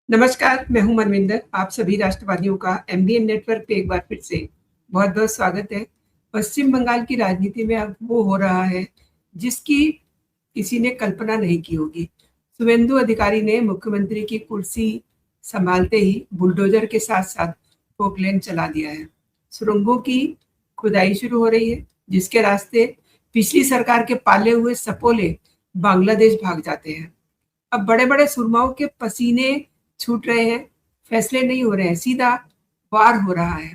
नमस्कार, मैं हूँ मनविंदर। आप सभी राष्ट्रवादियों का एमबीएन नेटवर्क पे एक बार फिर से बहुत-बहुत स्वागत है। पश्चिम बंगाल की राजनीति में अब वो हो रहा है, जिसकी किसी ने कल्पना नहीं की होगी। शुभेंदु अधिकारी ने मुख्यमंत्री की कुर्सी सँभालते ही बुलडोज़र के साथ-साथ पोकलेन चला दिया है। सुरंगों की खुदाई शुरू हो रही है, जिसके रास्ते पिछली सरकार के पाले हुए सपोले बांग्लादेश भाग जाते हैं। अब बड़े-बड़े सुरमाओं के पसीने छूट रहे हैं, फैसले नहीं हो रहे हैं, सीधा वार हो रहा है।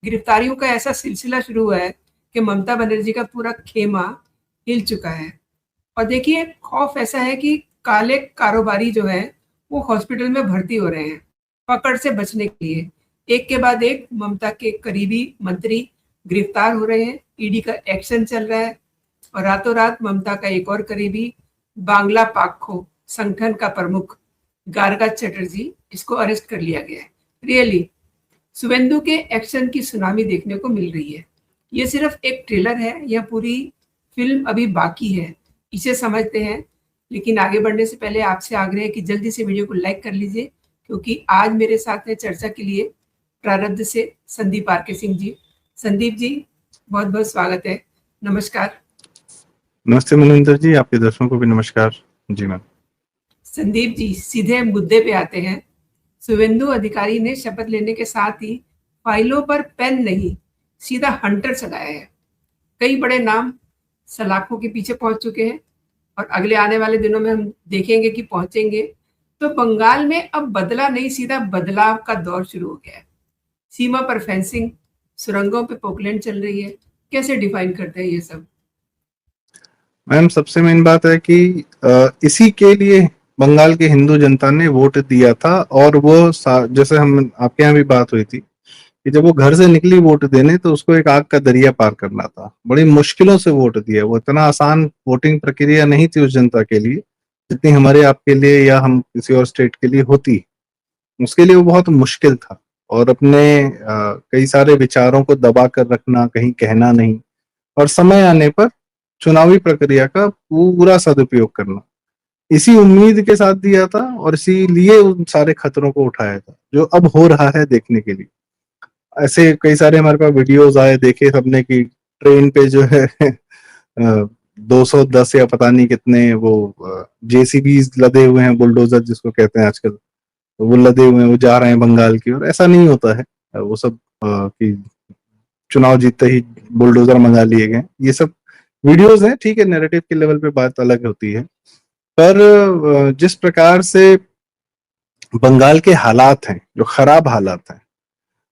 गिरफ्तारियों का ऐसा सिलसिला शुरू हुआ है कि ममता बनर्जी का पूरा खेमा हिल चुका है। और देखिए, खौफ ऐसा है कि काले कारोबारी जो है, वो हॉस्पिटल में भर्ती हो रहे हैं, पकड़ से बचने के लिए। एक के बाद एक ममता के करीबी मंत्री गिरफ्तार हो रहे हैं, ईडी का एक्शन चल रहा है और रातों रात ममता का एक और करीबी बांग्ला पाक्खो संगठन का प्रमुख गार्गा चटर्जी, इसको अरेस्ट कर लिया गया है। रियली शुभेंदु के एक्शन की सुनामी देखने को मिल रही है। ये सिर्फ एक ट्रेलर है, यह पूरी फिल्म अभी बाकी है, इसे समझते हैं। लेकिन आगे बढ़ने से पहले आपसे आग्रह है कि जल्दी से वीडियो को लाइक कर लीजिए, क्योंकि आज मेरे साथ है चर्चा के लिए प्रारब्ध से संदीप आर के सिंह जी। संदीप जी, बहुत बहुत स्वागत है। नमस्कार। नमस्ते मनविंदर जी, आपके दर्शकों को भी नमस्कार। जी मैम। संदीप जी, सीधे मुद्दे पे आते हैं। शुभेंदु अधिकारी ने शपथ लेने के साथ ही फाइलों पर पेन नहीं, सीधा हंटर चलाया है। कई बड़े नाम सलाखों के पीछे पहुंच चुके हैं और अगले आने वाले दिनों में हम देखेंगे कि पहुंचेंगे। तो बंगाल में अब बदला नहीं, सीधा बदलाव का दौर शुरू हो गया है। सीमा पर फेंसिंग, सुरंगों पे पोकलैंड चल रही है। कैसे डिफाइन करते हैं ये सब? मैम, सबसे मेन बात है कि इसी के लिए बंगाल की हिंदू जनता ने वोट दिया था। और वो जैसे हम आपके यहाँ भी बात हुई थी कि जब वो घर से निकली वोट देने, तो उसको एक आग का दरिया पार करना था। बड़ी मुश्किलों से वोट दिया। वो इतना आसान वोटिंग प्रक्रिया नहीं थी उस जनता के लिए, जितनी हमारे आपके लिए या हम किसी और स्टेट के लिए होती। उसके लिए वो बहुत मुश्किल था। और अपने कई सारे विचारों को दबा कर रखना, कहीं कहना नहीं, और समय आने पर चुनावी प्रक्रिया का पूरा सदुपयोग करना, इसी उम्मीद के साथ दिया था। और इसीलिए उन सारे खतरों को उठाया था, जो अब हो रहा है देखने के लिए। ऐसे कई सारे हमारे पास वीडियोस आए, देखे सबने कि ट्रेन पे जो है 210 या पता नहीं कितने वो जेसीबीज लदे हुए हैं, बुलडोजर जिसको कहते हैं आजकल, तो वो लदे हुए हैं, वो जा रहे हैं बंगाल की ओर। ऐसा नहीं होता है। वो सब कि चुनाव जीतते ही बुलडोजर मंगा लिए गए, ये सब वीडियोस हैं। ठीक है, नैरेटिव के लेवल पे बात अलग होती है। पर जिस प्रकार से बंगाल के हालात हैं, जो खराब हालात हैं,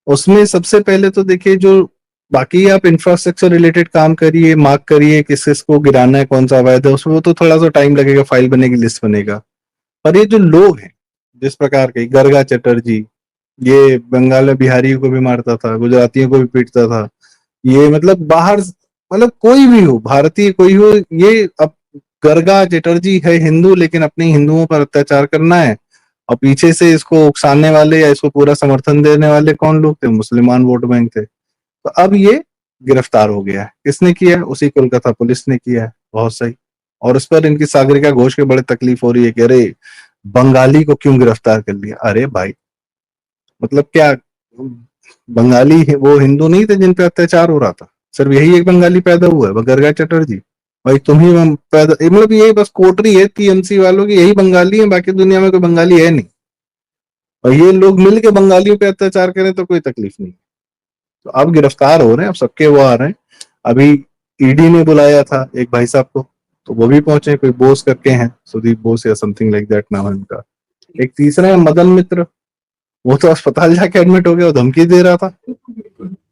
उसमें सबसे पहले तो देखिए, जो बाकी आप इंफ्रास्ट्रक्चर रिलेटेड काम करिए, मार्क करिए किस किस को गिराना है, कौन सा अवैध है, उसमें वो तो थोड़ा सा टाइम लगेगा, फाइल बनेगी, लिस्ट बनेगा। पर ये जो लोग हैं, जिस प्रकार के गर्गा चटर्जी, ये बंगाल में बिहारियों को भी मारता था, गुजरातियों को भी पीटता था, ये मतलब बाहर, मतलब कोई भी हो, भारतीय कोई हो, ये अब गर्गा चटर्जी है हिंदू, लेकिन अपने हिंदुओं पर अत्याचार करना है। और पीछे से इसको उकसाने वाले या इसको पूरा समर्थन देने वाले कौन लोग थे? मुसलमान वोट बैंक थे। तो अब ये गिरफ्तार हो गया है। किसने किया है? उसी कोलकाता पुलिस ने किया है। बहुत सही। और उस पर इनकी सागरिका घोष के बड़े तकलीफ हो रही है कि अरे, बंगाली को क्यों गिरफ्तार कर लिया? अरे भाई, मतलब क्या, बंगाली वो हिंदू नहीं थे जिन पे अत्याचार हो रहा था? सिर्फ यही एक बंगाली पैदा हुआ है, वो गर्गा चटर्जी। भाई तुम ही पैदा, मतलब ये बस कोटरी है टीएमसी वालों की, यही बंगाली है, बाकी दुनिया में कोई बंगाली है नहीं। और ये लोग मिल के बंगालियों पे अत्याचार करें तो कोई तकलीफ नहीं। तो अब गिरफ्तार हो रहे हैं, अब सबके वो आ रहे हैं। अभी ईडी ने बुलाया था एक भाई साहब को, तो वो भी पहुंचे। कोई बोस करके हैं, सुदीप बोस या समथिंग लाइक दैट नाम है उनका। एक तीसरा है मदन मित्र, वो तो अस्पताल जाके एडमिट हो गया, वो धमकी दे रहा था।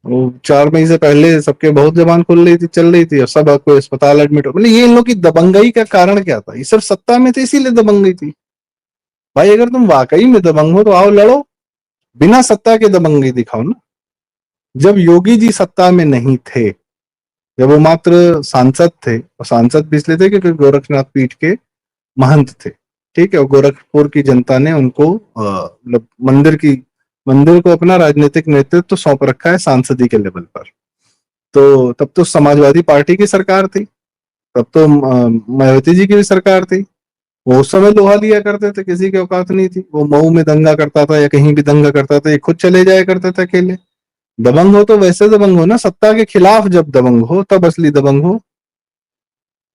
वो 4 मई से पहले सबके बहुत जबान खुल रही थी, चल रही थी, और सब कोई अस्पताल एडमिट हो। मतलब ये इन लोग की दबंगई का कारण क्या था? ये सिर्फ सत्ता में थे इसीलिए दबंगई थी। भाई अगर तुम वाकई में दबंग हो तो आओ लड़ो, बिना सत्ता के दबंगई दिखाओ ना। जब योगी जी सत्ता में नहीं थे, जब वो मात्र सांसद थे, और सांसद भी इसलिए थे क्योंकि गोरखनाथ पीठ के महंत थे। ठीक है, और गोरखपुर की जनता ने उनको मतलब मंदिर को अपना राजनीतिक नेतृत्व तो सौंप रखा है सांसदी के लेवल पर। तो तब तो समाजवादी पार्टी की सरकार थी, तब तो मायावती जी की भी सरकार थी। वो उस समय लोहा लिया करते थे, किसी की औकात नहीं थी। वो मऊ में दंगा करता था या कहीं भी दंगा करता था, ये खुद चले जाया करते थे अकेले। दबंग हो तो वैसे दबंग हो ना, सत्ता के खिलाफ जब दबंग हो तब असली दबंग हो।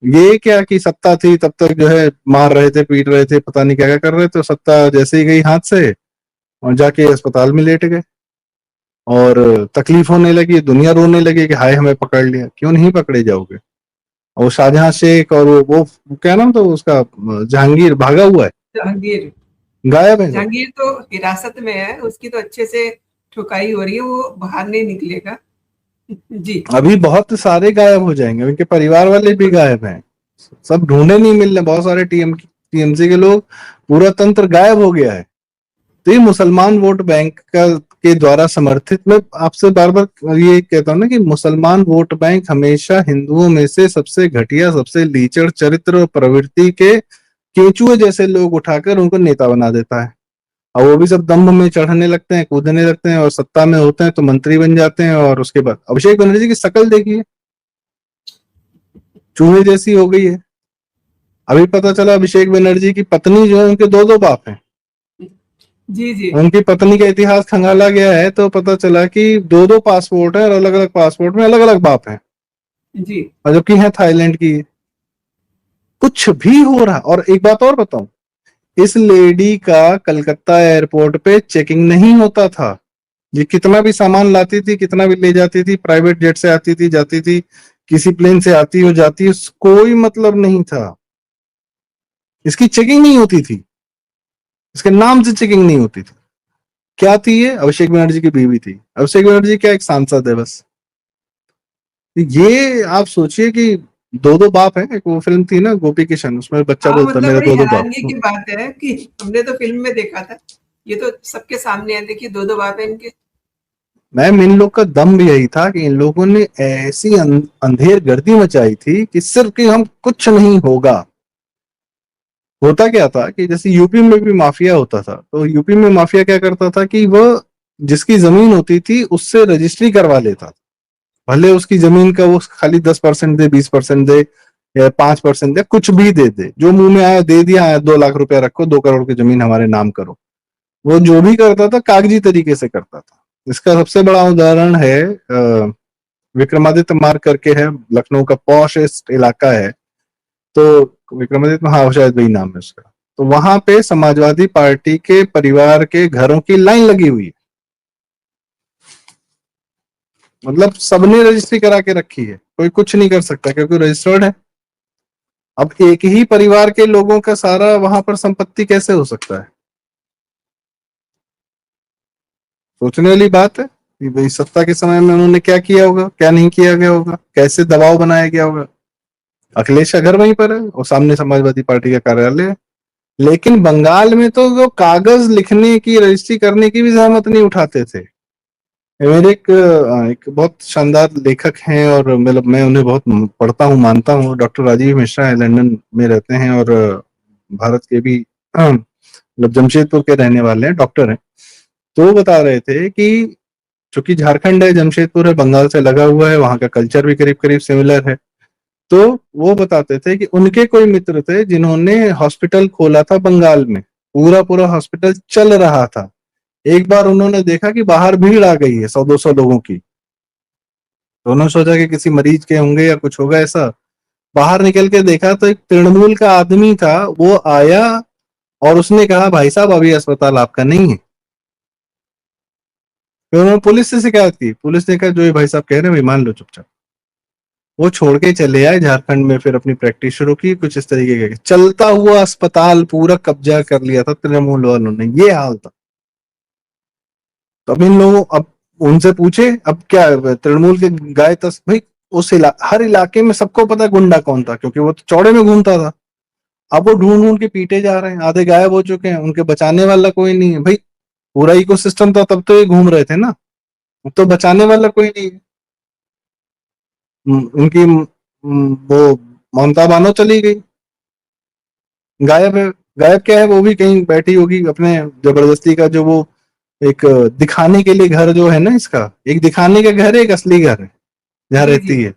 ये क्या कि सत्ता थी तब तक जो है मार रहे थे, पीट रहे थे, पता नहीं क्या क्या कर रहे थे, सत्ता जैसे ही गई हाथ से और जाके अस्पताल में लेट गए और तकलीफ होने लगी, दुनिया रोने लगी कि हाय हमें पकड़ लिया। क्यों नहीं पकड़े जाओगे? और वो शाहजहां शेख और वो क्या नाम था उसका, जहांगीर भागा हुआ है, जहांगीर, गायब है वो। जहांगीर तो हिरासत में है, उसकी तो अच्छे से ठुकाई हो रही है, वो बाहर नहीं निकलेगा। जी। अभी बहुत सारे गायब हो जाएंगे, उनके परिवार वाले भी बिल्कुल। गायब हैं, सब ढूंढे नहीं मिल रहे, बहुत सारे टीएमसी के लोग, पूरा तंत्र गायब हो गया है। तो ये मुसलमान वोट बैंक का के द्वारा समर्थित, मैं आपसे बार बार ये कहता हूँ ना कि मुसलमान वोट बैंक हमेशा हिंदुओं में से सबसे घटिया, सबसे लीचड़ चरित्र और प्रवृत्ति के केंचुए जैसे लोग उठाकर उनको नेता बना देता है। और वो भी सब दम्भ में चढ़ने लगते हैं, कूदने लगते हैं और सत्ता में होते हैं तो मंत्री बन जाते हैं। और उसके बाद अभिषेक बनर्जी की शक्ल देखिए, चूहे जैसी हो गई है। अभी पता चला अभिषेक बनर्जी की पत्नी जो है उनके दो दो बाप हैं। जी, जी, उनकी पत्नी का इतिहास खंगाला गया है तो पता चला कि दो दो पासपोर्ट है और अलग अलग पासपोर्ट में अलग अलग बाप हैं, जी। और जबकि है थाईलैंड की। कुछ भी हो रहा। और एक बात और बताऊं, इस लेडी का कलकत्ता एयरपोर्ट पे चेकिंग नहीं होता था। ये कितना भी सामान लाती थी, कितना भी ले जाती थी, प्राइवेट जेट से आती थी जाती थी, किसी प्लेन से आती हो जाती, कोई मतलब नहीं था। इसकी चेकिंग नहीं होती थी, इसके नाम से चेकिंग नहीं होती थी। क्या थी ये? अभिषेक बनर्जी की बीवी थी। अभिषेक बनर्जी क्या एक सांसद है बस। ये आप सोचिए कि दो दो बाप है। एक वो फिल्म थी ना गोपी किशन, उसमें बच्चा हाँ, बोलता है मतलब मेरे बड़ी दो दो हैरानगी बाप। की बात है कि हमने तो फ़िल्म में देखा था, ये तो सबके सामने है, देखिए 2-2 बाप हैं इनके। मैम इन लोग का दम भी यही था कि इन लोगों ने ऐसी अंधेर गर्दी मचाई थी कि सिर्फ कि हम कुछ नहीं होगा। होता क्या था कि जैसे यूपी में भी माफिया होता था, तो यूपी में माफिया क्या करता था कि वह जिसकी जमीन होती थी उससे रजिस्ट्री करवा लेता था। भले उसकी जमीन का वो खाली 10% दे, 20% दे या 5% दे, कुछ भी दे, जो मुंह में आया दे दिया, 2 लाख रुपया रखो, 2 करोड़ की जमीन हमारे नाम करो। वो जो भी करता था कागजी तरीके से करता था। इसका सबसे बड़ा उदाहरण है विक्रमादित्य मार्ग करके है, लखनऊ का पॉश इलाका है। तो विक्रमादित्य, हाँ शायद वही नाम है उसका। तो वहां पे समाजवादी पार्टी के परिवार के घरों की लाइन लगी हुई है, मतलब सबने रजिस्ट्री करा के रखी है, कोई कुछ नहीं कर सकता क्योंकि रजिस्टर्ड है। अब एक ही परिवार के लोगों का सारा वहां पर संपत्ति कैसे हो सकता है? सोचने वाली बात है कि भाई सत्ता के समय में उन्होंने क्या किया होगा, क्या नहीं किया गया होगा, कैसे दबाव बनाया गया होगा। अखिलेश का घर वहीं पर है और सामने समाजवादी पार्टी का कार्यालय है। लेकिन बंगाल में तो वो कागज लिखने की, रजिस्ट्री करने की भी जहमत नहीं उठाते थे। मेरे एक बहुत शानदार लेखक हैं और मतलब मैं उन्हें बहुत पढ़ता हूँ, मानता हूँ, डॉक्टर राजीव मिश्रा है, लंदन में रहते हैं और भारत के भी मतलब जमशेदपुर के रहने वाले हैं, डॉक्टर हैं। तो वो बता रहे थे कि चूंकि झारखंड है, जमशेदपुर है, बंगाल से लगा हुआ है, वहां का कल्चर भी करीब करीब सिमिलर है। तो वो बताते थे कि उनके कोई मित्र थे जिन्होंने हॉस्पिटल खोला था बंगाल में, पूरा पूरा हॉस्पिटल चल रहा था। एक बार उन्होंने देखा कि बाहर भीड़ आ गई है 100-200 लोगों की, तो उन्होंने सोचा कि किसी मरीज के होंगे या कुछ होगा ऐसा। बाहर निकल के देखा तो एक तृणमूल का आदमी था, वो आया और उसने कहा भाई साहब अभी अस्पताल आपका नहीं है। फिर उन्होंने पुलिस से शिकायत की, पुलिस ने कहा जो ये भाई साहब कह रहे हैं भाई मान लो चुपचाप। वो छोड़ के चले आए झारखंड में, फिर अपनी प्रैक्टिस शुरू की। कुछ इस तरीके का चलता हुआ अस्पताल पूरा कब्जा कर लिया था तृणमूल वालों ने, ये हाल था। तो अब इन लोगों, अब उनसे पूछे अब क्या तृणमूल के गाय तस भाई, हर इलाके में सबको पता गुंडा कौन था क्योंकि वो तो चौड़े में घूमता था। अब वो ढूंढ ढूंढ के पीटे जा रहे हैं, आधे गायब हो चुके हैं, उनके बचाने वाला कोई नहीं है भाई। पूरा इकोसिस्टम था तब तो ये घूम रहे थे ना, अब तो बचाने वाला कोई नहीं है। उनकी वो ममता बानो चली गई, गायब है। गायब क्या है, वो भी कहीं बैठी होगी अपने जबरदस्ती का, जो वो एक दिखाने के लिए घर जो है ना, इसका एक दिखाने का घर है, एक असली घर है जहाँ जी, जी। रहती है।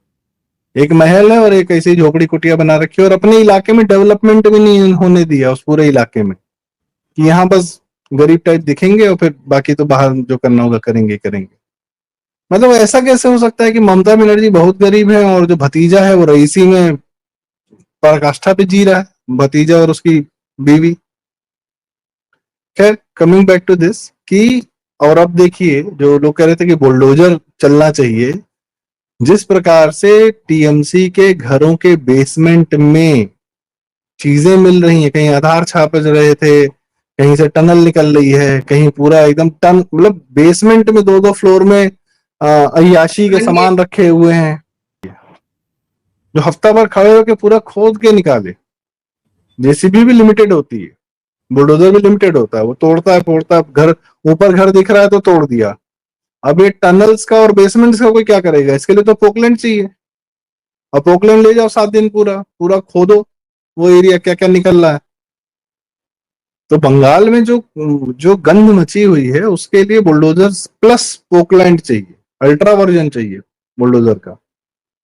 एक महल है और एक ऐसी झोपड़ी कुटिया बना रखी है, और अपने इलाके में डेवलपमेंट भी नहीं होने दिया उस पूरे इलाके में, कि यहाँ बस गरीब टाइप दिखेंगे और फिर बाकी तो बाहर जो करना होगा करेंगे करेंगे। मतलब ऐसा कैसे हो सकता है कि ममता बनर्जी बहुत गरीब है और जो भतीजा है वो रईसी में पराकाष्ठा पे जी रहा है, भतीजा और उसकी बीवी। खैर, कमिंग बैक टू दिस कि, और अब देखिए जो लोग कह रहे थे कि बुलडोजर चलना चाहिए, जिस प्रकार से टीएमसी के घरों के बेसमेंट में चीजें मिल रही हैं, कहीं आधार छाप रहे थे, कहीं से टनल निकल रही है, कहीं पूरा एकदम टन, मतलब बेसमेंट में 2-2 फ्लोर में अय्याशी के सुरंगें। सामान रखे हुए हैं, जो हफ्ता भर खड़े होकर पूरा खोद के निकाले। जेसीबी भी लिमिटेड होती है, बुलडोजर भी लिमिटेड होता है, वो तोड़ता है फोड़ता है, घर ऊपर घर दिख रहा है तो तोड़ दिया। अब ये टनल्स का और बेसमेंट्स का कोई क्या करेगा? इसके लिए तो पोकलैंड चाहिए, और पोकलैंड ले जाओ 7 दिन, पूरा पूरा खोदो वो एरिया क्या क्या निकल रहा है। तो बंगाल में जो जो गंध मची हुई है उसके लिए बुलडोजर प्लस पोकलैंड चाहिए, अल्ट्रा वर्जन चाहिए बुलडोजर का,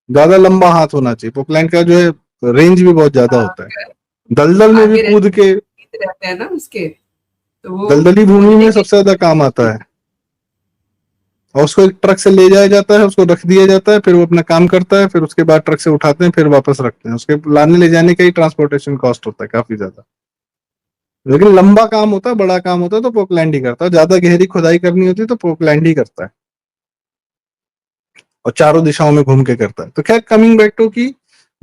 ज्यादा लंबा हाथ होना चाहिए। पोकलैंड का जो है रेंज भी बहुत ज्यादा होता है, दलदल में भी आगे कूद के, रहते हैं ना उसके, तो वो दलदली भूमि खोदने में के सबसे ज्यादा काम आता है। और उसको एक ट्रक से ले जाया जाता है, उसको रख दिया जाता है, फिर वो अपना काम करता है, फिर उसके बाद ट्रक से उठाते हैं, फिर वापस रखते हैं। उसके लाने ले जाने का ही ट्रांसपोर्टेशन कॉस्ट होता है काफी ज्यादा, लेकिन लंबा काम होता है, बड़ा काम होता है तो पोकलैंड ही करता है। ज्यादा गहरी खुदाई करनी होती है तो पोकलैंड ही करता है, और चारों दिशाओं में घूम के करता है। तो खैर, कमिंग बैक टू कि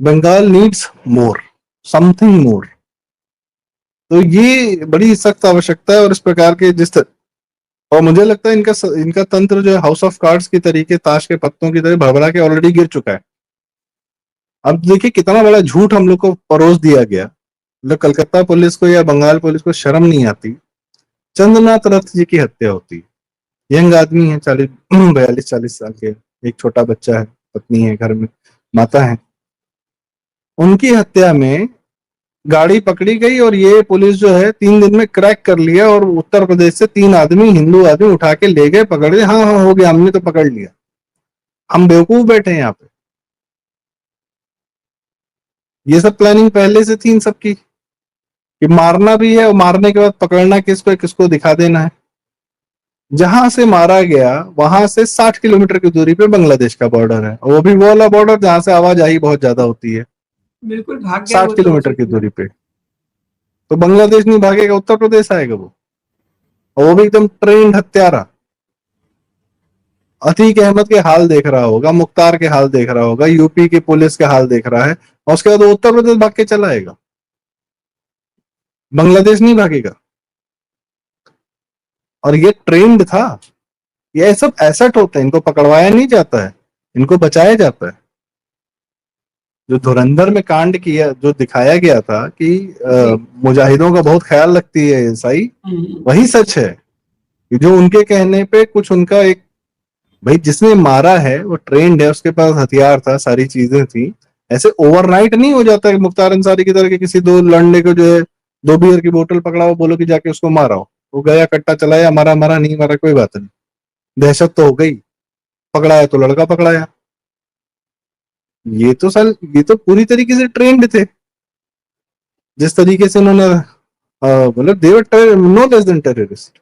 Bengal needs more, something more. तो ये बड़ी सख्त आवश्यकता है, और इस प्रकार के और मुझे लगता है इनका तंत्र जो है हाउस ऑफ कार्ड्स की तरीके, ताश के पत्तों की तरह भरभरा के ऑलरेडी गिर चुका है। अब देखिए कितना बड़ा झूठ हम लोग को परोस दिया गया। मतलब कलकत्ता पुलिस को या बंगाल पुलिस को शर्म नहीं आती, चंद्रनाथ रथ जी की हत्या होती है। यंग आदमी है, 42-40 साल के, एक छोटा बच्चा है, पत्नी है, घर में माता है, उनकी हत्या में गाड़ी पकड़ी गई, और ये पुलिस जो है 3 दिन में क्रैक कर लिया, और उत्तर प्रदेश से 3 आदमी, हिंदू आदमी उठा के ले गए, पकड़ लिया। हाँ हाँ, हो गया, हमने तो पकड़ लिया। हम बेवकूफ बैठे हैं यहाँ पे। ये सब प्लानिंग पहले से थी इन सब की, कि मारना भी है और मारने के बाद पकड़ना किसको है, किसको दिखा देना है। जहां से मारा गया वहां से 60 किलोमीटर की दूरी पे बांग्लादेश का बॉर्डर है, और वो भी वो वाला बॉर्डर जहां से आवाजाही बहुत ज्यादा होती है, बिल्कुल भाग गए साठ वो तो। किलोमीटर की दूरी पे। तो बांग्लादेश नहीं भागेगा, उत्तर प्रदेश आएगा वो, और वो भी एकदम ट्रेंड हत्यारा। अतीक अहमद के हाल देख रहा होगा, मुख्तार के हाल देख रहा होगा, यूपी की पुलिस के हाल देख रहा है, और उसके बाद वो उत्तर प्रदेश भाग के चला आएगा, बांग्लादेश नहीं भागेगा। और ये ट्रेंड था, ये सब एसेट होते हैं, इनको पकड़वाया नहीं जाता है, इनको बचाया जाता है। जो धुरंधर में कांड किया, जो दिखाया गया था कि जी। मुजाहिदों का बहुत ख्याल रखती है ईसाई, वही सच है। कि जो उनके कहने पे कुछ उनका एक, भाई जिसने मारा है वो ट्रेंड है, उसके पास हथियार था, सारी चीजें थी। ऐसे ओवरनाइट नहीं हो जाता है मुख्तार अंसारी की तरह के किसी दो लड़ने को जो है 2 बियर की बोतल पकड़ाओ, बोलो कि जाके उसको मारो, वो गया कट्टा चलाया, मारा मारा, नहीं मारा कोई बात नहीं, दहशत तो हो गई, पकड़ाया तो लड़का पकड़ाया। ये तो पूरी तरीके से ट्रेंड थे, जिस तरीके से उन्होंने मतलब देवर नो लेस देन टेररिस्ट।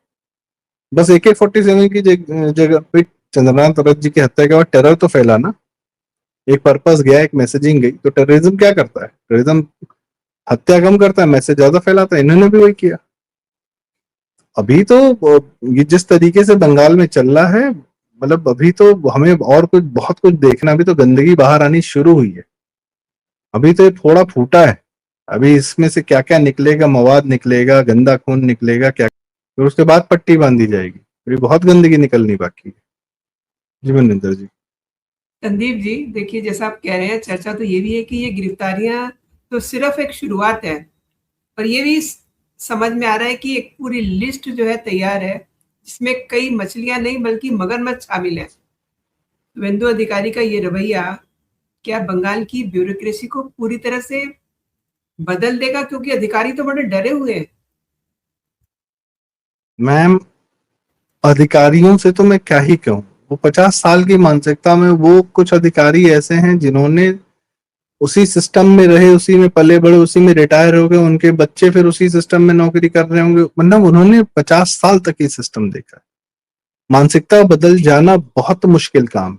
बस AK-47 की जगह पे चंद्रनाथ रथ जी की हत्या के बाद टेरर तो फैला ना, एक पर्पस गया, एक मैसेजिंग गई। तो टेररिज्म क्या करता है? टेररिज्म हत्या कम करता है, मैसेज ज्यादा फैलाता है। इन्होंने भी वही किया। अभी तो ये जिस तरीके से बंगाल में चल रहा है, मतलब अभी तो हमें और कुछ बहुत कुछ देखना, अभी तो गंदगी बाहर आनी शुरू हुई है। अभी तो ये थोड़ा फूटा है, अभी इसमें से क्या क्या निकलेगा, मवाद निकलेगा, गंदा खून निकलेगा क्या, फिर उसके बाद पट्टी बांधी जाएगी। अभी बहुत गंदगी निकलनी बाकी है। जी मनिंदर जी। संदीप जी, देखिए जैसा आप कह रहे हैं, चर्चा तो ये भी है कि ये गिरफ्तारियां तो सिर्फ एक शुरुआत है, और ये भी समझ में आ रहा है कि एक पूरी लिस्ट जो है तैयार है, जिसमें कई मछलियां नहीं बल्कि मगरमच्छ शामिल है। शुभेंदु अधिकारी का ये रवैया क्या बंगाल की ब्यूरोक्रेसी को पूरी तरह से बदल देगा? क्योंकि अधिकारी तो बड़े डरे हुए हैं। मैम, अधिकारियों से तो मैं क्या ही कहूँ, वो 50 साल की मानसिकता में, वो कुछ अधिकारी ऐसे हैं जिन्होंने उसी सिस्टम में रहे, उसी में पले बड़े, उसी में रिटायर हो गए, उनके बच्चे फिर उसी सिस्टम में नौकरी कर रहे होंगे, मतलब उन्होंने 50 साल तक ये सिस्टम देखा है। मानसिकता बदल जाना बहुत मुश्किल काम,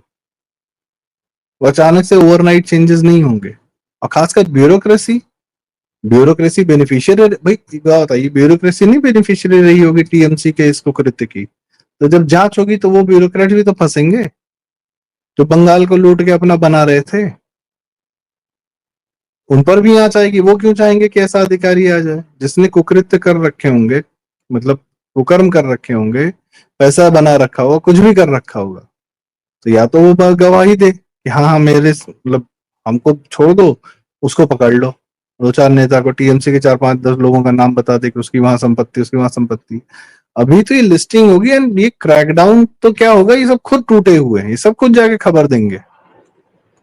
वो अचानक से ओवरनाइट चेंजेस नहीं होंगे। और खासकर ब्यूरोक्रेसी, ब्यूरोक्रेसी बेनिफिशियरी, भाई क्या बताइए, ब्यूरोक्रेसी नहीं बेनिफिशियरी रही होगी टीएमसी के इसको कृत्य की, तो जब जांच होगी तो वो ब्यूरोक्रेट भी तो फंसेंगे जो बंगाल को लूट के अपना बना रहे थे। उन पर भी आंच आएगी। वो क्यों चाहेंगे कि ऐसा अधिकारी आ जाए जिसने कुकृत्य कर रखे होंगे, मतलब कुकर्म कर रखे होंगे, पैसा बना रखा होगा, कुछ भी कर रखा होगा, तो या तो वो गवाही दे कि हाँ हाँ मेरे मतलब हमको छोड़ दो, उसको पकड़ लो, दो चार नेता को, टीएमसी के 4 5 10 लोगों का नाम बता दे कि उसकी वहां संपत्ति, उसकी वहां संपत्ति। अभी तो ये लिस्टिंग होगी एंड ये क्रैकडाउन तो क्या होगा, ये सब खुद टूटे हुए हैं, ये सब खुद जाके खबर देंगे।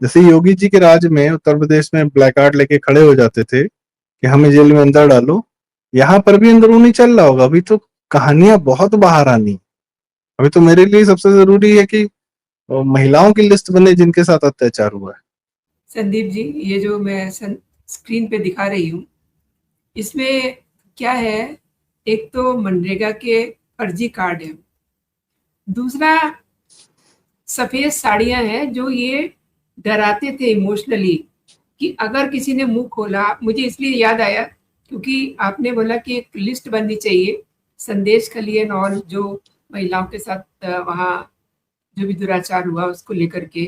जैसे योगी जी के राज में उत्तर प्रदेश में ब्लैक कार्ड लेके खड़े हो जाते थे कि हमें जेल में अंदर डालो, यहाँ पर भी अंदरूनी चल रहा होगा। अभी तो कहानियां बहुत बाहर आनी। अभी तो मेरे लिए सबसे जरूरी है कि महिलाओं की लिस्ट बने जिनके साथ अत्याचार हुआ है। संदीप जी, ये जो मैं स्क्रीन पे दिखा रही हूँ, इसमें क्या है, एक तो मनरेगा के फर्जी कार्ड है, दूसरा सफेद साड़ियां हैं जो ये डराते थे इमोशनली कि अगर किसी ने मुंह खोला, मुझे इसलिए याद आया क्योंकि आपने बोला कि एक लिस्ट बननी चाहिए संदेश खलियन और जो महिलाओं के साथ वहाँ जो भी दुराचार हुआ उसको लेकर के,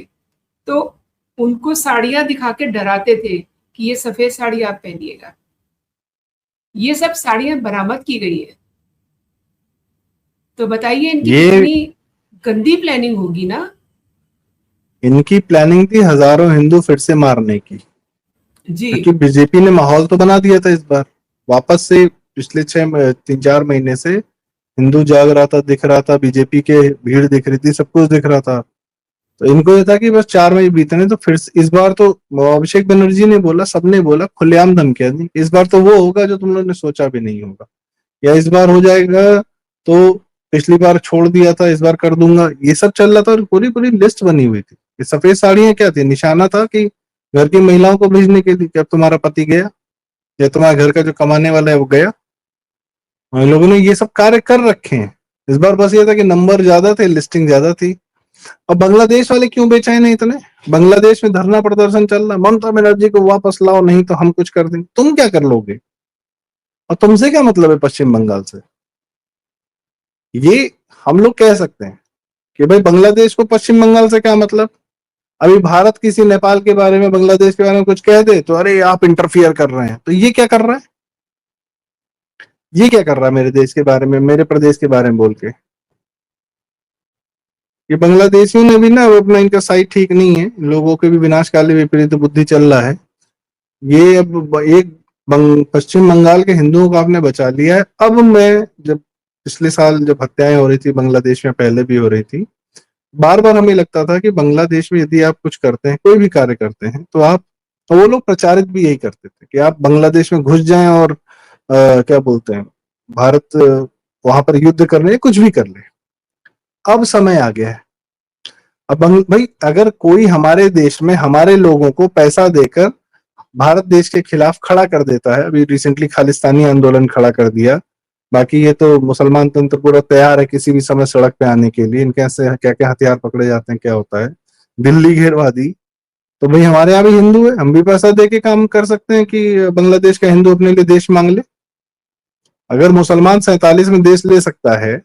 तो उनको साड़ियां दिखा के डराते थे कि ये सफेद साड़ी आप पहनिएगा। ये सब साड़ियां बरामद की गई है, तो बताइए इनकी ये कितनी गंदी प्लानिंग होगी ना। इनकी प्लानिंग थी हजारों हिंदू फिर से मारने की, जी क्योंकि बीजेपी ने माहौल तो बना दिया था इस बार वापस से। पिछले 3 4 महीने से हिंदू जाग रहा था, दिख रहा था, बीजेपी के भीड़ दिख रही थी, सब कुछ दिख रहा था। तो इनको ये था कि बस 4 महीने बीतने, तो फिर इस बार तो अभिषेक बनर्जी ने बोला, सबने बोला, खुलेआम धमकियां दी, इस बार तो वो होगा जो तुम लोगों ने सोचा भी नहीं होगा, या इस बार हो जाएगा तो पिछली बार छोड़ दिया था इस बार कर दूंगा, ये सब चल रहा था। और पूरी पूरी लिस्ट बनी हुई थी। ये सफेद साड़ियां क्या थी, निशाना था कि घर की महिलाओं को भेजने के लिए कि अब तुम्हारा पति गया या तुम्हारे घर का जो कमाने वाला है वो गया। और इन लोगों ने ये सब कार्य कर रखे हैं। इस बार बस ये था कि नंबर ज्यादा थे, लिस्टिंग ज्यादा थी। अब बांग्लादेश वाले क्यों बेचैन है इतने? बांग्लादेश में धरना प्रदर्शन चल रहा है, ममता बनर्जी को वापस लाओ नहीं तो हम कुछ कर देंगे। तुम क्या कर लोगे? और तुमसे क्या मतलब है पश्चिम बंगाल से? ये हम लोग कह सकते हैं कि भाई बांग्लादेश को पश्चिम बंगाल से क्या मतलब। अभी भारत किसी नेपाल के बारे में, बांग्लादेश के बारे में कुछ कह दे तो अरे आप इंटरफियर कर रहे हैं। तो ये क्या कर रहा है? ये क्या कर रहा है मेरे देश के बारे में, मेरे प्रदेश के बारे में बोल के? ये बांग्लादेशियों ने भी ना अपना, इनका साइड ठीक नहीं है, लोगों के भी विनाशकाली विपरीत बुद्धि चल रहा है। ये अब एक पश्चिम बंगाल के हिंदुओं को आपने बचा लिया है। अब मैं जब पिछले साल जब हत्याएं हो रही थी बांग्लादेश में, पहले भी हो रही थी, बार बार हमें लगता था कि बांग्लादेश में यदि आप कुछ करते हैं, कोई भी कार्य करते हैं, तो आप, तो वो लोग प्रचारित भी यही करते थे कि आप बांग्लादेश में घुस जाएं और क्या बोलते हैं, भारत वहां पर युद्ध करने, कुछ भी कर ले। अब समय आ गया है। अब भाई अगर कोई हमारे देश में हमारे लोगों को पैसा देकर भारत देश के खिलाफ खड़ा कर देता है, अभी रिसेंटली खालिस्तानी आंदोलन खड़ा कर दिया, बाकी ये तो मुसलमान तंत्र पूरा तैयार है किसी भी समय सड़क पे आने के लिए, इनके से क्या क्या हथियार पकड़े जाते हैं, क्या होता है, दिल्ली घेरवादी। तो भाई हमारे यहाँ भी हिंदू है, हम भी पैसा दे के काम कर सकते हैं कि बांग्लादेश का हिंदू अपने लिए देश मांग ले। अगर मुसलमान 47 में देश ले सकता है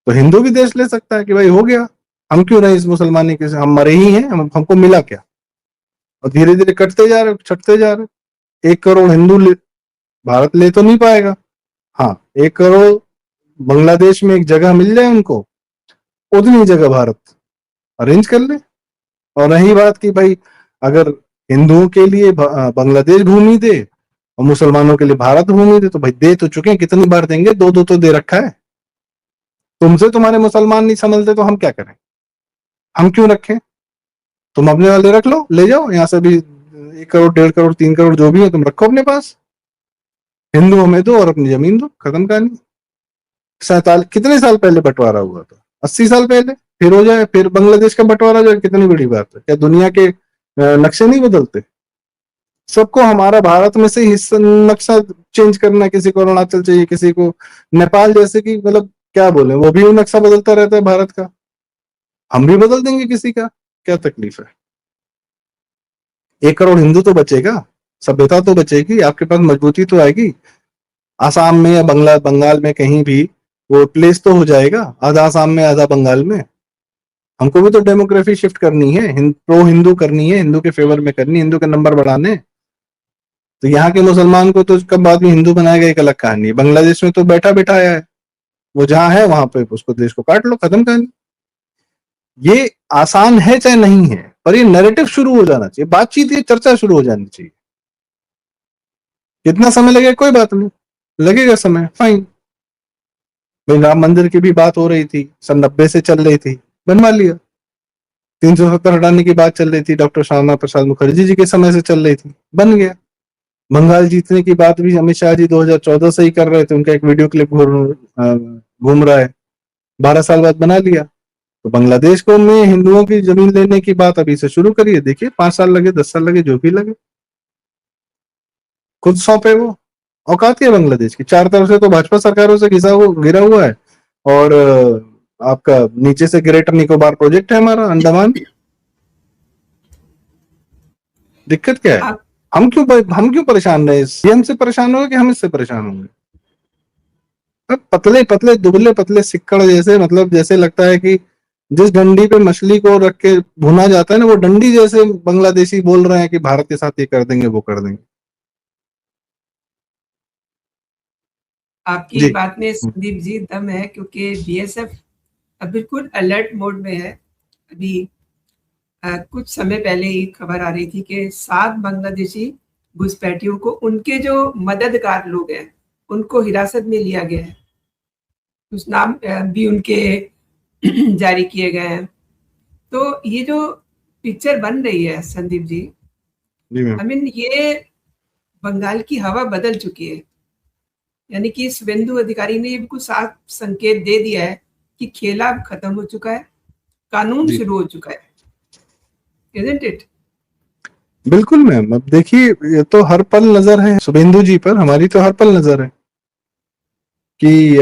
तो हिंदू भी देश ले सकता है कि भाई हो गया, हम क्यों रहे इस मुसलमानी के, हम मरे ही हैं, हमको मिला क्या। और धीरे धीरे कटते जा रहे, छटते जा रहे। 1 करोड़ हिंदू भारत ले तो नहीं पाएगा। हाँ, 1 करोड़ बांग्लादेश में एक जगह मिल जाए उनको, उतनी जगह भारत अरेंज कर ले। और रही बात कि भाई अगर हिंदुओं के लिए बांग्लादेश भूमि दे और मुसलमानों के लिए भारत भूमि दे, तो भाई दे तो चुके हैं, कितनी बार देंगे, दो दो तो दे रखा है। तुमसे तुम्हारे मुसलमान नहीं समझते तो हम क्या करें, हम क्यों रखें? तुम अपने वाले रख लो, ले जाओ यहाँ से भी 1 करोड़ 1.5 करोड़ 3 करोड़ जो भी है तुम रखो अपने पास, हिंदू हमें दो और अपनी जमीन दो, खत्म कहानी। 47 कितने साल पहले बंटवारा हुआ था, 80 साल पहले, फिर हो जाए, फिर बांग्लादेश का बंटवारा हो जाए, कितनी बड़ी बात है। क्या दुनिया के नक्शे नहीं बदलते? सबको हमारा भारत में से हिस्सा नक्शा चेंज करना है, किसी को अरुणाचल चाहिए, किसी को नेपाल, जैसे कि मतलब क्या बोले, वो भी नक्शा बदलता रहता है भारत का, हम भी बदल देंगे किसी का, क्या तकलीफ है। 1 करोड़ हिंदू तो बचेगा, सभ्यता तो बचेगी, आपके पास मजबूती तो आएगी। आसाम में या बंगाल में कहीं भी वो प्लेस तो हो जाएगा, आधा आसाम में आधा बंगाल में। हमको भी तो डेमोग्राफी शिफ्ट करनी है, प्रो हिंदू करनी है, हिंदू के फेवर में करनी है, हिंदू के नंबर बढ़ाने। तो यहाँ के मुसलमान को तो कब बाद में हिंदू बनाएगा, एक अलग कहानी है। बांग्लादेश में तो बैठा बैठा आया है, वो जहां है वहां पे उसको देश को काट लो, खत्म कहानी। ये आसान है चाहे नहीं है, पर ये नैरेटिव शुरू हो जाना चाहिए, बातचीत, ये चर्चा शुरू हो जानी चाहिए। कितना समय लगेगा कोई बात नहीं, लगेगा समय, फाइन। भाई राम मंदिर की भी बात हो रही थी, सन 90 से चल रही थी, बनवा लिया। 370 हटाने की बात चल रही थी, डॉक्टर श्यामा प्रसाद मुखर्जी जी के समय से चल रही थी, बन गया। बंगाल जीतने की बात भी अमित शाह जी 2014 से ही कर रहे थे, उनका एक वीडियो क्लिप घूम रहा है, 12 साल बाद बना लिया। तो बांग्लादेश को में हिंदुओं की जमीन लेने की बात अभी से शुरू करिए, देखिए 5 साल लगे, 10 साल लगे, जो भी लगे, खुद सौंपे वो। औकात है बांग्लादेश की, 4 तरफ से तो भाजपा सरकारों से घिरा हुआ है, और आपका नीचे से ग्रेटर निकोबार प्रोजेक्ट है हमारा, अंडमान। दिक्कत क्या है? आप हम क्यों परेशान रहे? ये हमसे परेशान होगा कि हम इससे परेशान होंगे? पतले पतले दुबले पतले सिक्कड़ जैसे, मतलब जैसे लगता है कि जिस डंडी पे मछली को रख के भुना जाता है ना, वो डंडी जैसे बांग्लादेशी बोल रहे हैं कि भारत के साथ ये कर देंगे, वो कर देंगे। आपकी जी। बात में संदीप जी दम है, क्योंकि बीएसएफ अब बिल्कुल अलर्ट मोड में है। अभी कुछ समय पहले ही खबर आ रही थी कि 7 बांग्लादेशी घुसपैठियों को, उनके जो मददगार लोग हैं, उनको हिरासत में लिया गया है। कुछ नाम भी उनके जारी किए गए हैं। तो ये जो पिक्चर बन रही है संदीप जी, जी मैम। आई मीन ये बंगाल की हवा बदल चुकी है। यानी कि शुभेंदु अधिकारी ने बिल्कुल साफ संकेत दे दिया है कि खेल अब खत्म हो चुका है, कानून जी शुरू हो चुका है, isn't it? बिल्कुल मैम। अब देखिए, ये तो हर पल नजर है शुभेंदु जी पर, हमारी तो हर पल नजर है कि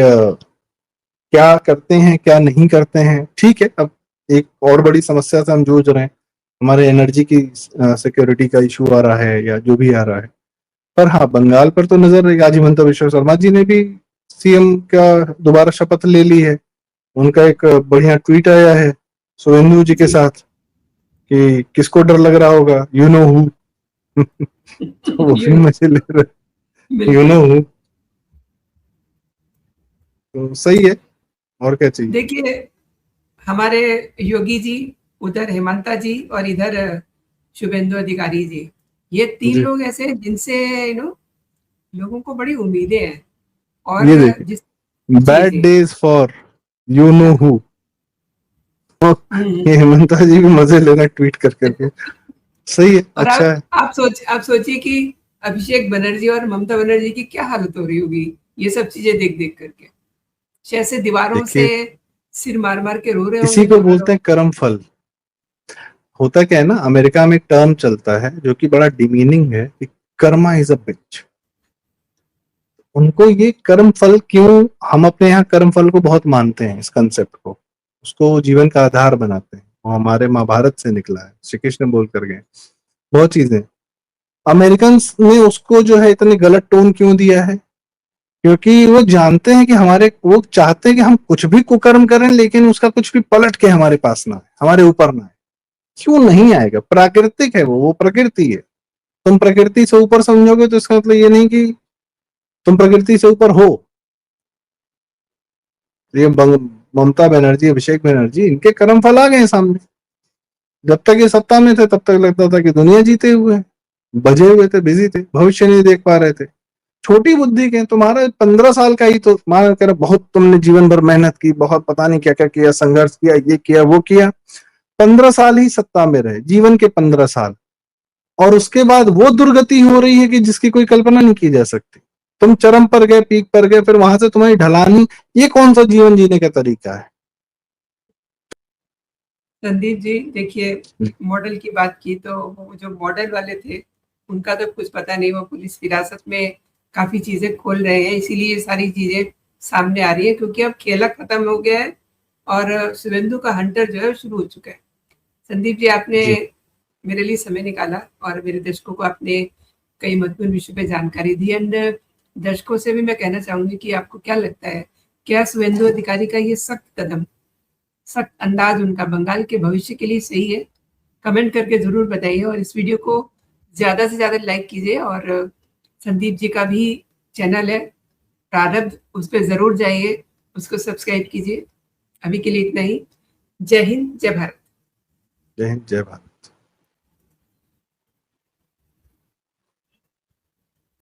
क्या करते हैं क्या नहीं करते हैं। ठीक है, अब एक और बड़ी समस्या से हम जूझ रहे हैं, हमारे एनर्जी की सिक्योरिटी का इशू आ रहा है, या जो भी आ रहा है। पर हाँ, बंगाल पर तो नजर रहेगी। आज हिमंता विश्व शर्मा जी ने भी सीएम का दोबारा शपथ ले ली है। उनका एक बढ़िया ट्वीट आया है शुभेंदु जी के जी। साथ कि किसको डर लग रहा होगा, यू नो हु। तो वो यू भी नो, मजे ले रहे, यू बिल्कुल। Know who. तो सही है, और क्या चाहिए। देखिए, हमारे योगी जी, उधर हेमंता जी, और इधर शुभेंदु अधिकारी जी, ये 3 जी, लोग ऐसे हैं जिनसे लोगों को बड़ी उम्मीदें हैं। और ये देखिए, जिस जी, बैड जी। डेज फॉर यू नो हु। हुँ। ये हेमंता जी भी मजे ले रहे हैं ट्वीट कर करके। सही है, और अच्छा है। आप सोचिए कि अभिषेक बनर्जी और ममता बनर्जी की क्या हालत हो रही होगी, ये सब चीज़ें देख-देख करके। जैसे दीवारों से देखिए, सिर मार-मार के रो रहे इसी होंगे को दोनों बोलते लोग। हैं कर्म फल। होता क्या है ना, अमेरिका में एक टर्म चलता है जो कि बड़ा डिमीनिंग है कि कर्मा इज अ बिच। उनको ये कर्म फल क्यों, हम अपने यहाँ कर्म फल को बहुत मानते हैं, इस कंसेप्ट को, उसको जीवन का आधार बनाते हैं। वो हमारे महाभारत से निकला है, श्री कृष्ण बोल कर गए बहुत चीजें। अमेरिकन ने उसको जो है इतने गलत टोन क्यों दिया है? क्योंकि वो जानते हैं कि हमारे, वो चाहते हैं कि हम कुछ भी कुकर्म करें, लेकिन उसका कुछ भी पलट के हमारे पास ना आए, हमारे ऊपर ना आए। क्यों नहीं आएगा? प्राकृतिक है वो प्रकृति है। तुम प्रकृति से ऊपर समझोगे तो इसका मतलब ये नहीं कि तुम प्रकृति से ऊपर हो। ये ममता बनर्जी, अभिषेक बनर्जी, इनके कर्म फल आ गए सामने। जब तक ये सत्ता में थे तब तक लगता था कि दुनिया जीते हुए हैं, बजे हुए थे, बिजी थे, भविष्य नहीं देख पा रहे थे। छोटी बुद्धि के तुम्हारा 15 साल का ही तो मान कर, बहुत तुमने जीवन भर मेहनत की, बहुत पता नहीं क्या क्या किया, संघर्ष किया, ये किया वो किया, 15 साल ही सत्ता में रहे, जीवन के 15 साल, और उसके बाद वो दुर्गति हो रही है कि जिसकी कोई कल्पना नहीं की जा सकती। तुम चरम पर गए, पीक पर गए, फिर वहां से तुम्हारी ढलानी, ये कौन सा जीवन जीने का तरीका है? संदीप जी, देखिए, मॉडल की बात की तो वो जो मॉडल वाले थे, उनका तो कुछ पता नहीं, वो पुलिस हिरासत में काफी चीजें खोल रहे हैं, इसीलिए ये सारी चीजें सामने आ रही है, क्योंकि अब खेला खत्म हो गया है और शुभेंदु का हंटर जो है शुरू हो चुका है। संदीप जी, आपने जी मेरे लिए समय निकाला और मेरे दर्शकों को आपने कई महत्वपूर्ण विषयों पे जानकारी दी। एंड दर्शकों से भी मैं कहना चाहूंगी कि आपको क्या लगता है, क्या शुभेंदु अधिकारी का ये सख्त कदम, सख्त अंदाज उनका बंगाल के भविष्य के लिए सही है? कमेंट करके जरूर बताइए और इस वीडियो को ज्यादा से ज्यादा लाइक कीजिए। और संदीप जी का भी चैनल है प्रारब्ध, उस पर जरूर जाइए, उसको सब्सक्राइब कीजिए। अभी के लिए इतना ही। जय हिंद, जय भारत। जय हिंद जय भारत।